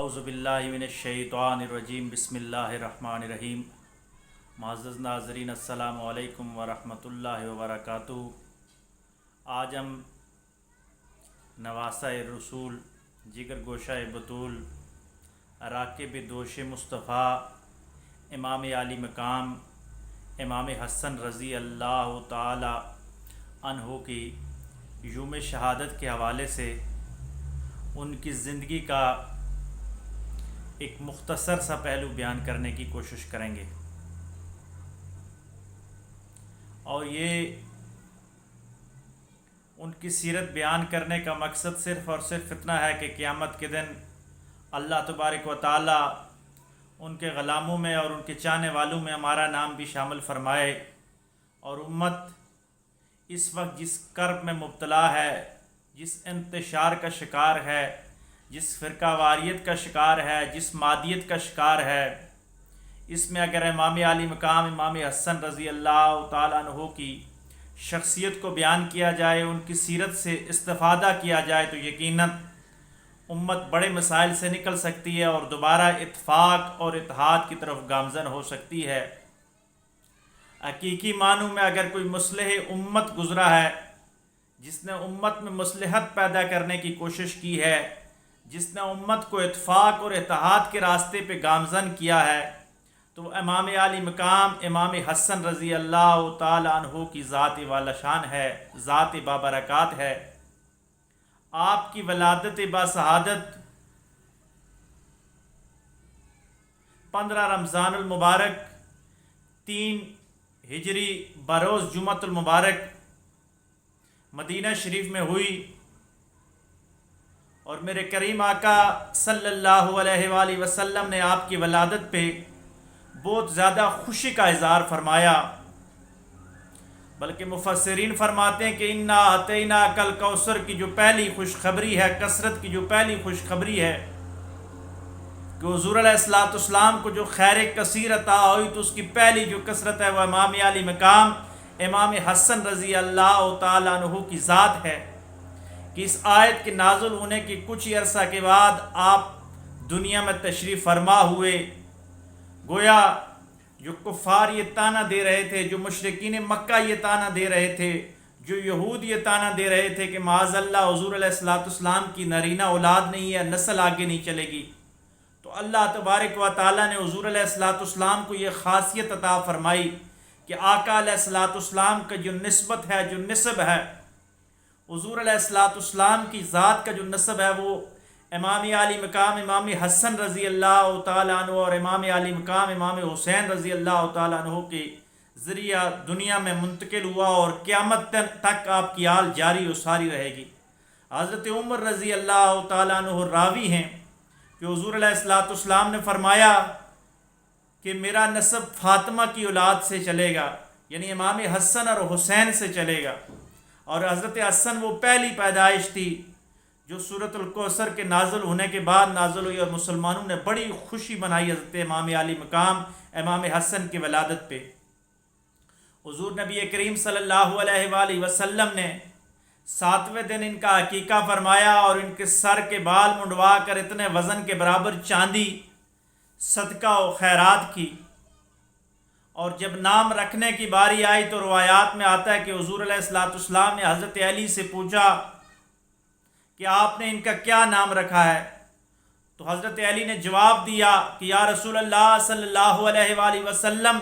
اعوذ باللہ من الشیطان الرجیم بسم اللہ الرحمن الرحیم۔ معزز ناظرین السلام علیکم ورحمۃ اللہ وبرکاتہ۔ آج ہم نواسہ رسول، جگر گوشہ بطول، راکب دوش مصطفیٰ، امام عالی مقام امام حسن رضی اللہ تعالی عنہ کی یوم شہادت کے حوالے سے ان کی زندگی کا ایک مختصر سا پہلو بیان کرنے کی کوشش کریں گے، اور یہ ان کی سیرت بیان کرنے کا مقصد صرف اور صرف اتنا ہے کہ قیامت کے دن اللہ تبارک و تعالی ان کے غلاموں میں اور ان کے چاہنے والوں میں ہمارا نام بھی شامل فرمائے، اور امت اس وقت جس کرب میں مبتلا ہے، جس انتشار کا شکار ہے، جس فرقہ واریت کا شکار ہے، جس مادیت کا شکار ہے، اس میں اگر امام عالی مقام امام حسن رضی اللہ تعالیٰ عنہ کی شخصیت کو بیان کیا جائے، ان کی سیرت سے استفادہ کیا جائے، تو یقیناً امت بڑے مسائل سے نکل سکتی ہے اور دوبارہ اتفاق اور اتحاد کی طرف گامزن ہو سکتی ہے۔ حقیقی معنوں میں اگر کوئی مصلح امت گزرا ہے، جس نے امت میں مصلحت پیدا کرنے کی کوشش کی ہے، جس نے امت کو اتفاق اور اتحاد کے راستے پہ گامزن کیا ہے، تو امام عالی مقام امام حسن رضی اللہ تعالی عنہ کی ذات والا شان ہے، ذات بابرکات ہے۔ آپ کی ولادت باسعادت 15 رمضان المبارک 3 ہجری بروز جمعۃ المبارک مدینہ شریف میں ہوئی، اور میرے کریم آقا صلی اللہ علیہ وآلہ وسلم نے آپ کی ولادت پہ بہت زیادہ خوشی کا اظہار فرمایا، بلکہ مفسرین فرماتے ہیں کہ انا اعطیناک الکوثر کی جو پہلی خوشخبری ہے، کثرت کی جو پہلی خوشخبری ہے کہ حضور علیہ الصلوۃ والسلام کو جو خیر کثیر عطا ہوئی، تو اس کی پہلی جو کثرت ہے وہ امام عالی مقام امام حسن رضی اللہ تعالیٰ عنہ کی ذات ہے، کہ اس آیت کے نازل ہونے کے کچھ ہی عرصہ کے بعد آپ دنیا میں تشریف فرما ہوئے۔ گویا جو کفار یہ تانا دے رہے تھے، جو مشرکین مکہ یہ تانا دے رہے تھے، جو یہود یہ تانا دے رہے تھے کہ معاذ اللہ حضور علیہ الصلوۃ والسلام کی نرینہ اولاد نہیں ہے، نسل آگے نہیں چلے گی، تو اللہ تبارک و تعالیٰ نے حضور علیہ الصلوۃ والسلام کو یہ خاصیت عطا فرمائی کہ آقا علیہ الصلوۃ والسلام کا جو نسبت ہے، جو نسب ہے، حضور علیہ الصلوۃ والسلام کی ذات کا جو نسب ہے، وہ امام عالی مقام امام حسن رضی اللہ تعالیٰ عنہ اور امام عالی مقام امام حسین رضی اللہ تعالیٰ عنہ کے ذریعہ دنیا میں منتقل ہوا، اور قیامت تک آپ کی آل جاری و ساری رہے گی۔ حضرت عمر رضی اللہ تعالیٰ عنہ راوی ہیں کہ حضور علیہ الصلوۃ والسلام نے فرمایا کہ میرا نسب فاطمہ کی اولاد سے چلے گا، یعنی امام حسن اور حسین سے چلے گا، اور حضرت حسن وہ پہلی پیدائش تھی جو سورۃ الکوثر کے نازل ہونے کے بعد نازل ہوئی، اور مسلمانوں نے بڑی خوشی منائی حضرت امام عالی مقام امام حسن کی ولادت پہ۔ حضور نبی کریم صلی اللہ علیہ وآلہ وسلم نے 7ویں دن ان کا عقیقہ فرمایا، اور ان کے سر کے بال منڈوا کر اتنے وزن کے برابر چاندی صدقہ و خیرات کی، اور جب نام رکھنے کی باری آئی تو روایات میں آتا ہے کہ حضور علیہ الصلوۃ والسلام نے حضرت علی سے پوچھا کہ آپ نے ان کا کیا نام رکھا ہے، تو حضرت علی نے جواب دیا کہ یا رسول اللہ صلی اللہ علیہ وآلہ وسلم،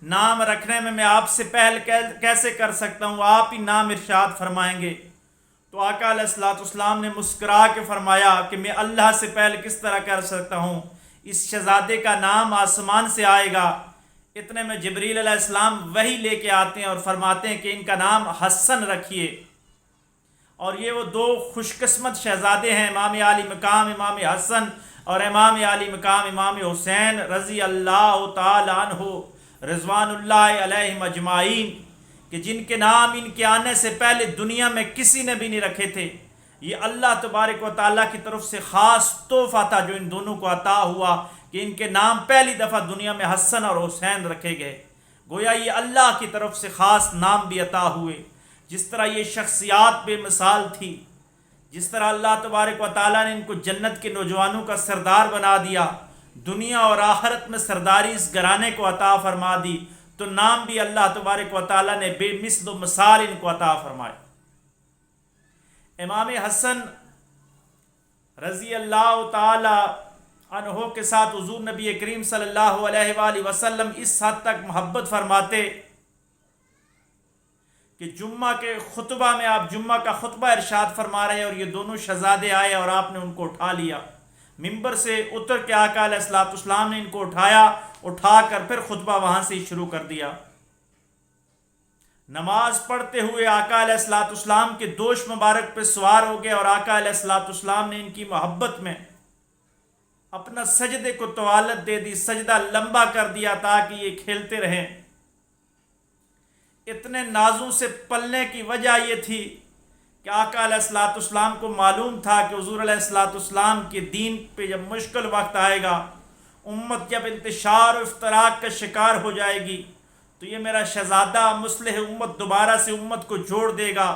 نام رکھنے میں آپ سے پہل کیسے کر سکتا ہوں، آپ ہی نام ارشاد فرمائیں گے۔ تو آقا علیہ الصلوۃ والسلام نے مسکرا کے فرمایا کہ میں اللہ سے پہل کس طرح کر سکتا ہوں، اس شہزادے کا نام آسمان سے آئے گا۔ اتنے میں جبریل علیہ السلام وحی لے کے آتے ہیں اور فرماتے ہیں کہ ان کا نام حسن رکھیے، اور یہ وہ 2 خوش قسمت شہزادے ہیں، امام عالی مقام امام حسن اور امام عالی مقام امام حسین رضی اللہ تعالی عنہ رضوان اللہ علیہم اجمعین، کہ جن کے نام ان کے آنے سے پہلے دنیا میں کسی نے بھی نہیں رکھے تھے۔ یہ اللہ تبارک و تعالیٰ کی طرف سے خاص تحفہ تھا جو ان دونوں کو عطا ہوا، کہ ان کے نام پہلی دفعہ دنیا میں حسن اور حسین رکھے گئے۔ گویا یہ اللہ کی طرف سے خاص نام بھی عطا ہوئے۔ جس طرح یہ شخصیات بے مثال تھی جس طرح اللہ تبارک و تعالیٰ نے ان کو جنت کے نوجوانوں کا سردار بنا دیا، دنیا اور آخرت میں سرداری اس گھرانے کو عطا فرما دی، تو نام بھی اللہ تبارک و تعالیٰ نے بے مثل و مثال ان کو عطا فرمائے۔ امام حسن رضی اللہ تعالی عنہ کے ساتھ حضور نبی کریم صلی اللہ علیہ وآلہ وسلم اس حد تک محبت فرماتے کہ جمعہ کے خطبہ میں آپ جمعہ کا خطبہ ارشاد فرما رہے ہیں اور یہ دونوں شہزادے آئے اور آپ نے ان کو اٹھا لیا، ممبر سے اتر کے آقا علیہ الصلوۃ والسلام نے ان کو اٹھایا، اٹھا کر پھر خطبہ وہاں سے ہی شروع کر دیا۔ نماز پڑھتے ہوئے آقا علیہ الصلوۃ والسلام کے دوش مبارک پہ سوار ہو گئے اور آقا علیہ الصلوۃ والسلام نے ان کی محبت میں اپنا سجدے کو طوالت دے دی، سجدہ لمبا کر دیا تاکہ یہ کھیلتے رہیں۔ اتنے نازوں سے پلنے کی وجہ یہ تھی کہ آقا علیہ الصلوۃ والسلام کو معلوم تھا کہ حضور علیہ الصلوۃ والسلام کے دین پہ جب مشکل وقت آئے گا، امت جب انتشار و افتراق کا شکار ہو جائے گی، تو یہ میرا شہزادہ مصلح امت دوبارہ سے امت کو جوڑ دے گا۔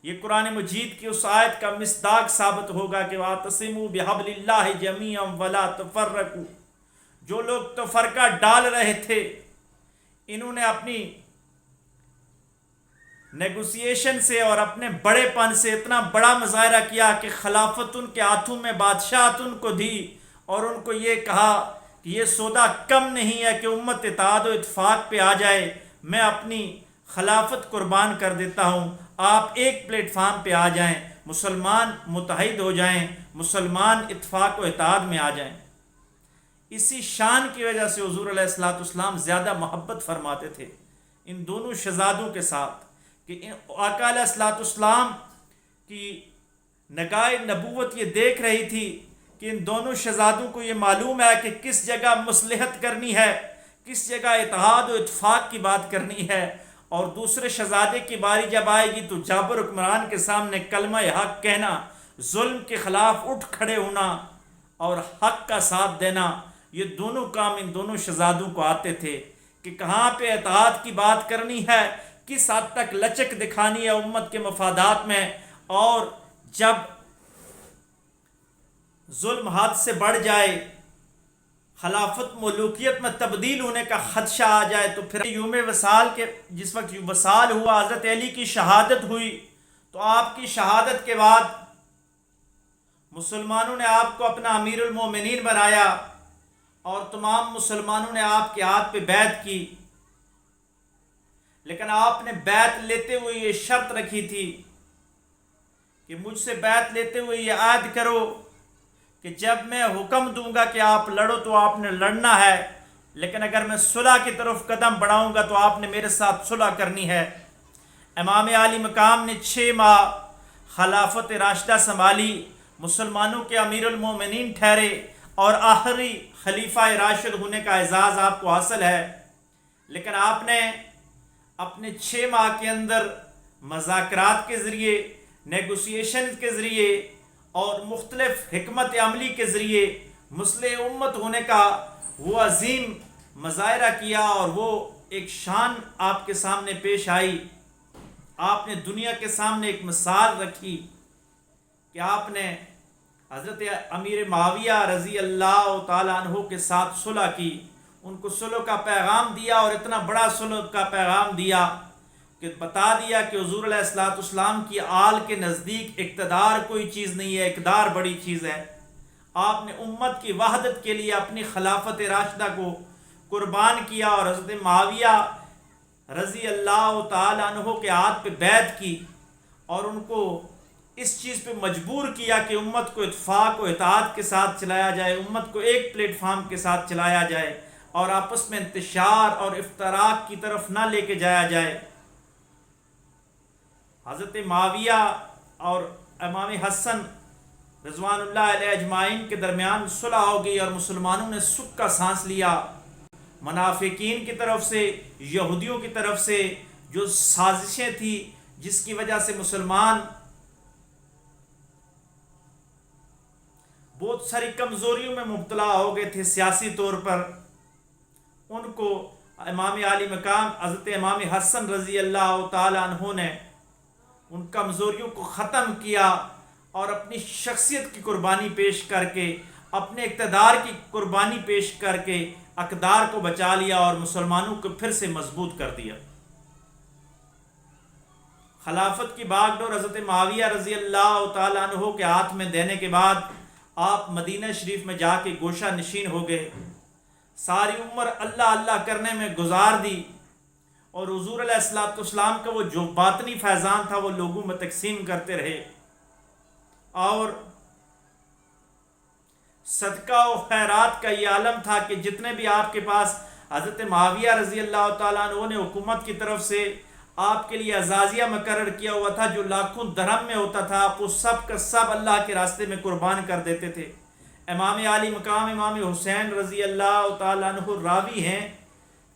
یہ قرآن مجید کی اس آیت کا مصداق ثابت ہوگا کہ وَاعْتَصِمُوا بِحَبْلِ اللَّهِ جَمِيعًا وَلَا تَفَرَّقُوا۔ جو لوگ تفرقہ ڈال رہے تھے، انہوں نے اپنی نیگوسیشن سے اور اپنے بڑے پن سے اتنا بڑا مظاہرہ کیا کہ خلافت ان کے ہاتھوں میں بادشاہت ان کو دی اور ان کو یہ کہا کہ یہ سودا کم نہیں ہے کہ امت اتحاد و اتفاق پہ آ جائے، میں اپنی خلافت قربان کر دیتا ہوں، آپ ایک پلیٹ فارم پہ آ جائیں، مسلمان متحد ہو جائیں، مسلمان اتفاق و اتحاد میں آ جائیں۔ اسی شان کی وجہ سے حضور علیہ الصلوۃ والسلام زیادہ محبت فرماتے تھے ان دونوں شہزادوں کے ساتھ، کہ آقا علیہ الصلوۃ والسلام کی نگاہ نبوت یہ دیکھ رہی تھی کہ ان دونوں شہزادوں کو یہ معلوم ہے کہ کس جگہ مصلحت کرنی ہے، کس جگہ اتحاد و اتفاق کی بات کرنی ہے، اور دوسرے شہزادے کی باری جب آئے گی تو جابر حکمران کے سامنے کلمہ حق کہنا، ظلم کے خلاف اٹھ کھڑے ہونا اور حق کا ساتھ دینا، یہ دونوں کام ان دونوں شہزادوں کو آتے تھے کہ کہاں پہ اتحاد کی بات کرنی ہے، کس حد تک لچک دکھانی ہے امت کے مفادات میں، اور جب ظلم حد سے بڑھ جائے، خلافت ملوکیت میں تبدیل ہونے کا خدشہ آ جائے، تو پھر یوم وصال کے جس وقت وصال ہوا، حضرت علی کی شہادت ہوئی، تو آپ کی شہادت کے بعد مسلمانوں نے آپ کو اپنا امیر المومنین بنایا اور تمام مسلمانوں نے آپ کے ہاتھ پہ بیعت کی، لیکن آپ نے بیعت لیتے ہوئے یہ شرط رکھی تھی کہ مجھ سے بیعت لیتے ہوئے یہ عہد کرو کہ جب میں حکم دوں گا کہ آپ لڑو تو آپ نے لڑنا ہے، لیکن اگر میں صلح کی طرف قدم بڑھاؤں گا تو آپ نے میرے ساتھ صلح کرنی ہے۔ امام عالی مقام نے 6 ماہ خلافت راشدہ سنبھالی، مسلمانوں کے امیر المومنین ٹھہرے اور آخری خلیفہ راشد ہونے کا اعزاز آپ کو حاصل ہے، لیکن آپ نے اپنے 6 ماہ کے اندر مذاکرات کے ذریعے، نیگوسیشن کے ذریعے اور مختلف حکمت عملی کے ذریعے مصلح امت ہونے کا وہ عظیم مظاہرہ کیا، اور وہ ایک شان آپ کے سامنے پیش آئی۔ آپ نے دنیا کے سامنے ایک مثال رکھی کہ آپ نے حضرت امیر معاویہ رضی اللہ تعالیٰ عنہ کے ساتھ صلح کی، ان کو صلح کا پیغام دیا، اور اتنا بڑا صلح کا پیغام دیا کہ بتا دیا کہ حضور علیہ الصلوۃ والسلام کی آل کے نزدیک اقتدار کوئی چیز نہیں ہے، اقتدار بڑی چیز ہے۔ آپ نے امت کی وحدت کے لیے اپنی خلافت راشدہ کو قربان کیا، اور حضرت معاویہ رضی اللہ تعالی عنہ کے ہاتھ پہ بیعت کی، اور ان کو اس چیز پہ مجبور کیا کہ امت کو اتفاق و اتحاد کے ساتھ چلایا جائے، امت کو ایک پلیٹ فارم کے ساتھ چلایا جائے، اور آپس میں انتشار اور افتراق کی طرف نہ لے کے جایا جائے۔ حضرت معاویہ اور امام حسن رضوان اللہ علیہ اجمعین کے درمیان صلح ہو گئی، اور مسلمانوں نے سکھ کا سانس لیا۔ منافقین کی طرف سے، یہودیوں کی طرف سے جو سازشیں تھیں جس کی وجہ سے مسلمان بہت ساری کمزوریوں میں مبتلا ہو گئے تھے سیاسی طور پر، ان کو امام عالی مقام حضرت امام حسن رضی اللہ تعالی عنہ نے ان کمزوریوں کو ختم کیا، اور اپنی شخصیت کی قربانی پیش کر کے، اپنے اقتدار کی قربانی پیش کر کے اقدار کو بچا لیا اور مسلمانوں کو پھر سے مضبوط کر دیا۔ خلافت کی باغ ڈور حضرت معاویہ رضی اللہ تعالیٰ عنہ کے ہاتھ میں دینے کے بعد آپ مدینہ شریف میں جا کے گوشہ نشین ہو گئے، ساری عمر اللہ اللہ کرنے میں گزار دی، اور حضور علیہ السلام کا وہ جو باطنی فیضان تھا وہ لوگوں میں تقسیم کرتے رہے، اور صدقہ و خیرات کا یہ عالم تھا کہ جتنے بھی آپ کے پاس حضرت معاویہ رضی اللہ تعالیٰ عنہ نے حکومت کی طرف سے آپ کے لیے اعزازیہ مقرر کیا ہوا تھا جو لاکھوں درہم میں ہوتا تھا، آپ وہ سب کا سب اللہ کے راستے میں قربان کر دیتے تھے۔ امام عالی مقام امام حسین رضی اللہ تعالیٰ عنہ راوی ہیں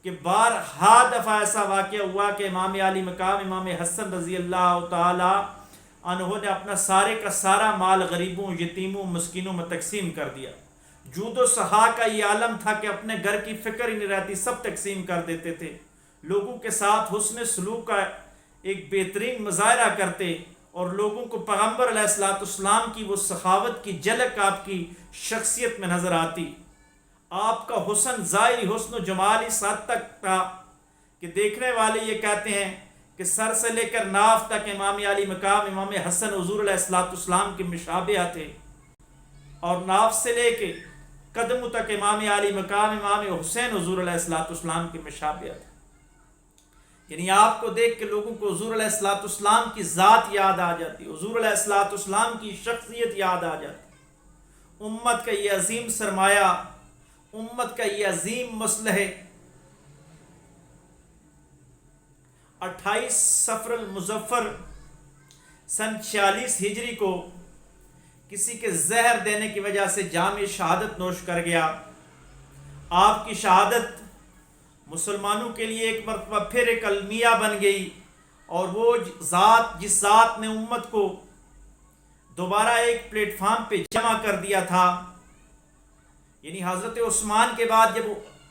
کہ بارہا دفعہ ایسا واقعہ ہوا کہ امام عالی مقام امام حسن رضی اللہ تعالیٰ عنہ نے اپنا سارے کا سارا مال غریبوں، یتیموں، مسکینوں میں تقسیم کر دیا۔ جود و سخا کا یہ عالم تھا کہ اپنے گھر کی فکر ہی نہیں رہتی، سب تقسیم کر دیتے تھے، لوگوں کے ساتھ حسن سلوک کا ایک بہترین مظاہرہ کرتے، اور لوگوں کو پیغمبر علیہ السلام کی وہ سخاوت کی جھلک آپ کی شخصیت میں نظر آتی۔ آپ کا حسن ظاہری حسن و جمال اس حد تک تھا کہ دیکھنے والے یہ کہتے ہیں کہ سر سے لے کر ناف تک امام علی مقام امام حسن حضور علیہ السلام کے مشابہ تھے، اور ناف سے لے کے قدموں تک امام علی مقام امام حسین حضور علیہ السلام کے مشابہ تھے۔ یعنی آپ کو دیکھ کے لوگوں کو حضور علیہ السلام کی ذات یاد آ جاتی، حضور علیہ السلام کی شخصیت یاد آ جاتی۔ امت کا یہ عظیم سرمایہ، امت کا یہ عظیم مسلح 28 صفر المظفر سن 46 ہجری کو کسی کے زہر دینے کی وجہ سے جام شہادت نوش کر گیا۔ آپ کی شہادت مسلمانوں کے لیے ایک مرتبہ پھر ایک المیہ بن گئی، اور وہ ذات جس ذات نے امت کو دوبارہ ایک پلیٹ فارم پہ جمع کر دیا تھا، یعنی حضرت عثمان کے بعد، جب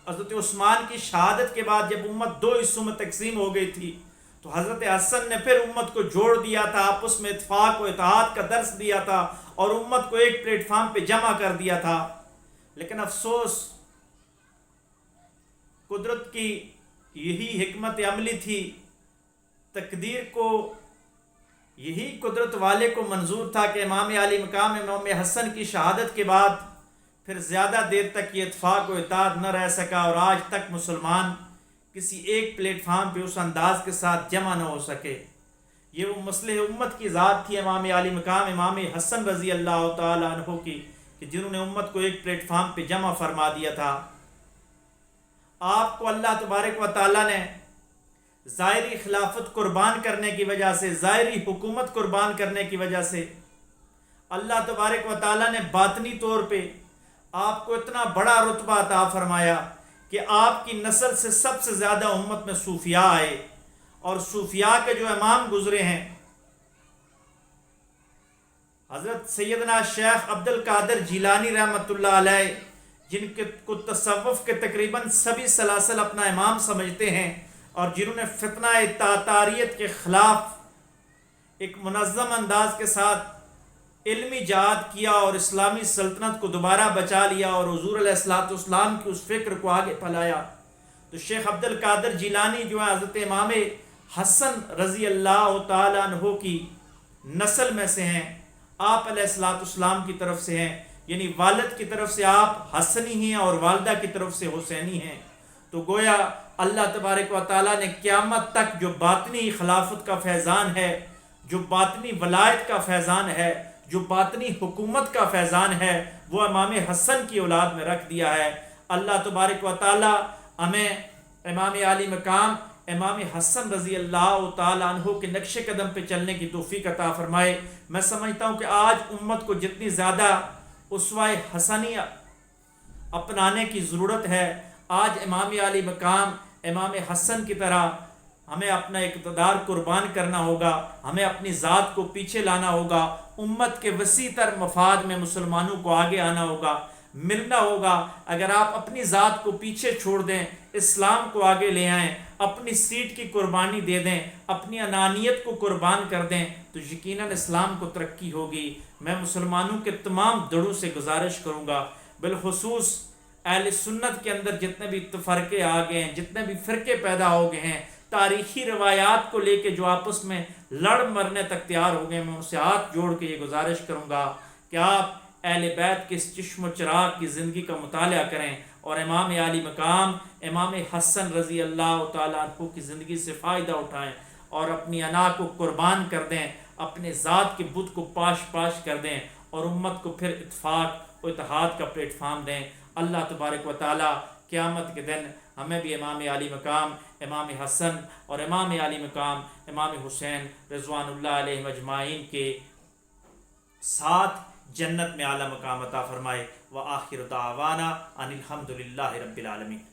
حضرت عثمان کی شہادت کے بعد جب امت دو حصوں میں تقسیم ہو گئی تھی، تو حضرت حسن نے پھر امت کو جوڑ دیا تھا، آپس میں اتفاق و اتحاد کا درس دیا تھا، اور امت کو ایک پلیٹ فارم پہ جمع کر دیا تھا۔ لیکن افسوس، قدرت کی یہی حکمت عملی تھی، تقدیر کو یہی قدرت والے کو منظور تھا کہ امام علی مقام امام حسن کی شہادت کے بعد پھر زیادہ دیر تک یہ اتفاق و اتحاد نہ رہ سکا، اور آج تک مسلمان کسی ایک پلیٹ فارم پہ اس انداز کے ساتھ جمع نہ ہو سکے۔ یہ وہ مصلح امت کی ذات تھی امام علی مقام امام حسن رضی اللہ تعالیٰ عنہ کی، کہ جنہوں نے امت کو ایک پلیٹ فارم پہ جمع فرما دیا تھا۔ آپ کو اللہ تبارک و تعالیٰ نے ظاہری خلافت قربان کرنے کی وجہ سے، ظاہری حکومت قربان کرنے کی وجہ سے، اللہ تبارک و تعالیٰ نے باطنی طور پہ آپ کو اتنا بڑا رتبہ عطا فرمایا کہ آپ کی نسل سے سب سے زیادہ امت میں صوفیاء آئے، اور صوفیاء کے جو امام گزرے ہیں، حضرت سیدنا شیخ عبد القادر جیلانی رحمۃ اللہ علیہ، جن کو تصوف کے تقریباً سبھی سلاسل اپنا امام سمجھتے ہیں، اور جنہوں نے فتنہ تاتاریت کے خلاف ایک منظم انداز کے ساتھ علمی جہاد کیا اور اسلامی سلطنت کو دوبارہ بچا لیا اور حضور علیہ السلام کی اس فکر کو آگے پھیلایا، تو شیخ عبد القادر جیلانی جو ہے حضرت امام حسن رضی اللہ تعالیٰ عنہ کی نسل میں سے ہیں، آپ علیہ السلام کی طرف سے ہیں، یعنی والد کی طرف سے آپ حسنی ہیں اور والدہ کی طرف سے حسینی ہیں۔ تو گویا اللہ تبارک و تعالیٰ نے قیامت تک جو باطنی خلافت کا فیضان ہے، جو باطنی ولایت کا فیضان ہے، جو باطنی حکومت کا فیضان ہے، وہ امام حسن کی اولاد میں رکھ دیا ہے۔ اللہ تبارک و تعالیٰ ہمیں امام علی مقام امام حسن رضی اللہ تعالیٰ عنہ کے نقش قدم پہ چلنے کی توفیق عطا فرمائے۔ میں سمجھتا ہوں کہ آج امت کو جتنی زیادہ اسوہ حسنیہ اپنانے کی ضرورت ہے، آج امام علی مقام امام حسن کی طرح ہمیں اپنا اقتدار قربان کرنا ہوگا، ہمیں اپنی ذات کو پیچھے لانا ہوگا، امت کے وسیع تر مفاد میں مسلمانوں کو آگے آنا ہوگا۔ ملنا ہوگا۔ اگر آپ اپنی ذات کو پیچھے چھوڑ دیں، اسلام کو آگے لے آئیں، اپنی سیٹ کی قربانی دے دیں، اپنی انانیت کو قربان کر دیں، تو یقیناً اسلام کو ترقی ہوگی۔ میں مسلمانوں کے تمام دڑوں سے گزارش کروں گا، بالخصوص اہل سنت کے اندر جتنے بھی تفرقے آ گئے ہیں، جتنے بھی فرقے پیدا ہو گئے ہیں، تاریخی روایات کو لے کے جو آپس میں لڑ مرنے تک تیار ہو گئے، میں ان سے ہاتھ جوڑ کے یہ گزارش کروں گا کہ آپ اہل بیت کے اس چشم و چراغ کی زندگی کا مطالعہ کریں اور امام عالی مقام امام حسن رضی اللہ تعالیٰ عنہ کی زندگی سے فائدہ اٹھائیں اور اپنی انا کو قربان کر دیں، اپنے ذات کے بت کو پاش پاش کر دیں اور امت کو پھر اتفاق و اتحاد کا پلیٹ فارم دیں۔ اللہ تبارک و تعالیٰ قیامت کے دن ہمیں بھی امام عالی مقام امام حسن اور امام عالی مقام امام حسین رضوان اللہ علیہ مجمعین کے ساتھ جنت میں اعلیٰ مقام عطا فرمائے۔ وآخر دعوانا ان الحمد للہ رب العالمین۔